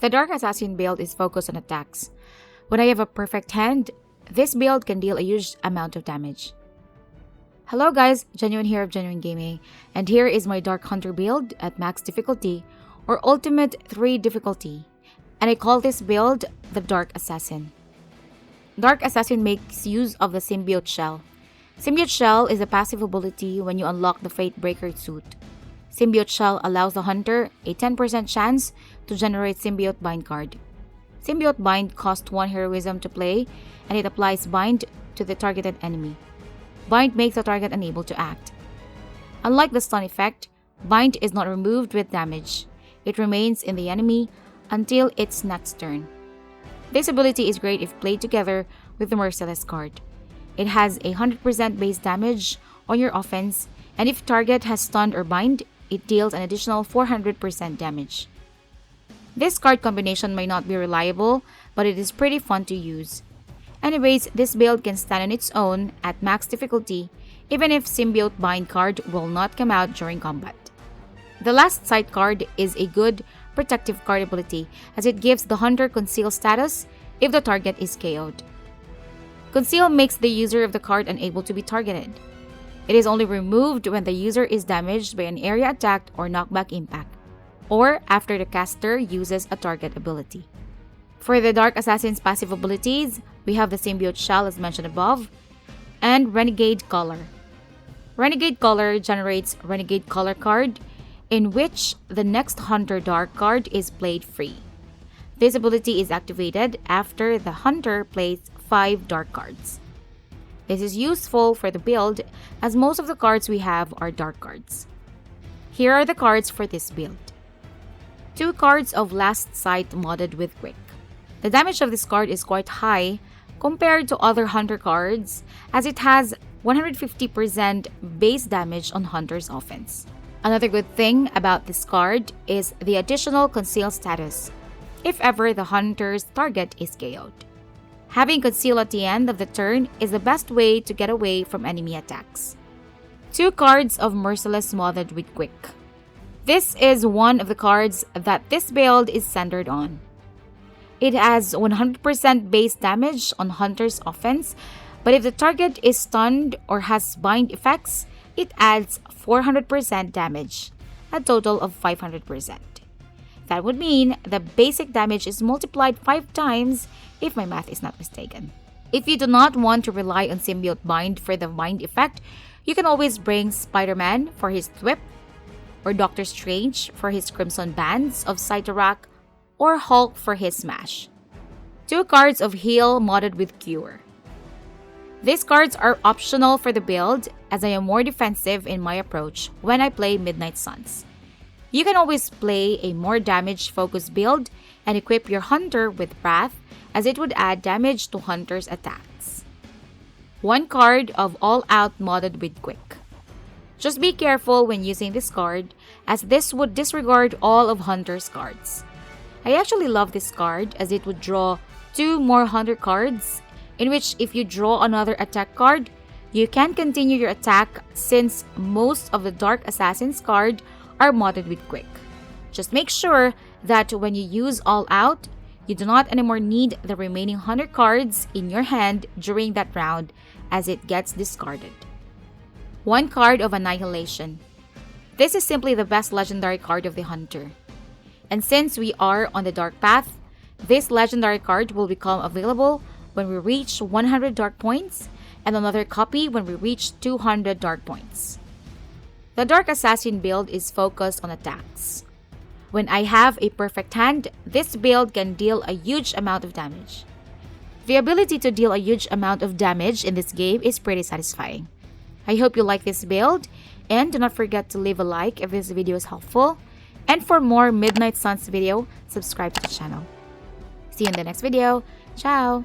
The Dark Assassin build is focused on attacks. When I have a perfect hand, this build can deal a huge amount of damage. Hello guys, Genuine here of Genuine Gaming, and here is my Dark Hunter build at max difficulty or Ultimate 3 difficulty, and I call this build the Dark Assassin. Dark Assassin makes use of the Symbiote Shell. Symbiote Shell is a passive ability when you unlock the Fatebreaker suit. Symbiote Shell allows the hunter a 10% chance to generate Symbiote Bind card. Symbiote Bind costs 1 heroism to play, and it applies Bind to the targeted enemy. Bind makes the target unable to act. Unlike the stun effect, Bind is not removed with damage. It remains in the enemy until its next turn. This ability is great if played together with the Merciless card. It has a 100% base damage on your offense, and if target has stunned or bind, it deals an additional 400% damage. This card combination may not be reliable, but it is pretty fun to use. Anyways, this build can stand on its own at max difficulty, even if Symbiote Bind card will not come out during combat. The Last Sight card is a good protective card ability, as it gives the hunter Conceal status if the target is KO'd. Conceal makes the user of the card unable to be targeted. It is only removed when the user is damaged by an area attack or knockback impact, or after the caster uses a target ability. For the Dark Assassin's passive abilities, we have the Symbiote Shell as mentioned above, and Renegade Collar. Renegade Collar generates Renegade Collar card, in which the next Hunter Dark card is played free. This ability is activated after the hunter plays 5 dark cards. This is useful for the build, as most of the cards we have are dark cards. Here are the cards for this build. 2 cards of Last Sight modded with Quick. The damage of this card is quite high compared to other hunter cards, as it has 150% base damage on hunter's offense. Another good thing about this card is the additional Conceal status, if ever the hunter's target is KO'd. Having Conceal at the end of the turn is the best way to get away from enemy attacks. 2 cards of Merciless modded with Quick. This is one of the cards that this build is centered on. It has 100% base damage on hunter's offense, but if the target is stunned or has bind effects, it adds 400% damage, a total of 500%. That would mean the basic damage is multiplied 5 times if my math is not mistaken. If you do not want to rely on Symbiote Bind for the bind effect, you can always bring Spider-Man for his Thwip, or Doctor Strange for his Crimson Bands of Cyttorak, or Hulk for his Smash. 2 cards of Heal modded with Cure. These cards are optional for the build, as I am more defensive in my approach when I play Midnight Suns. You can always play a more damage-focused build and equip your hunter with Wrath, as it would add damage to hunter's attacks. 1 card of All Out modded with Quick. Just be careful when using this card, as this would disregard all of hunter's cards. I actually love this card, as it would draw 2 more hunter cards, in which if you draw another attack card, you can continue your attack, since most of the Dark Assassin's card are modded with Quick. Just make sure that when you use All Out, you do not anymore need the remaining hunter cards in your hand during that round, as it gets discarded. 1 card of Annihilation. This is simply the best legendary card of the hunter. And since we are on the dark path, this legendary card will become available when we reach 100 dark points, and another copy when we reach 200 dark points. The Dark Assassin build is focused on attacks. When I have a perfect hand, this build can deal a huge amount of damage. The ability to deal a huge amount of damage in this game is pretty satisfying. I hope you like this build, and do not forget to leave a like if this video is helpful. And for more Midnight Suns video, subscribe to the channel. See you in the next video. Ciao!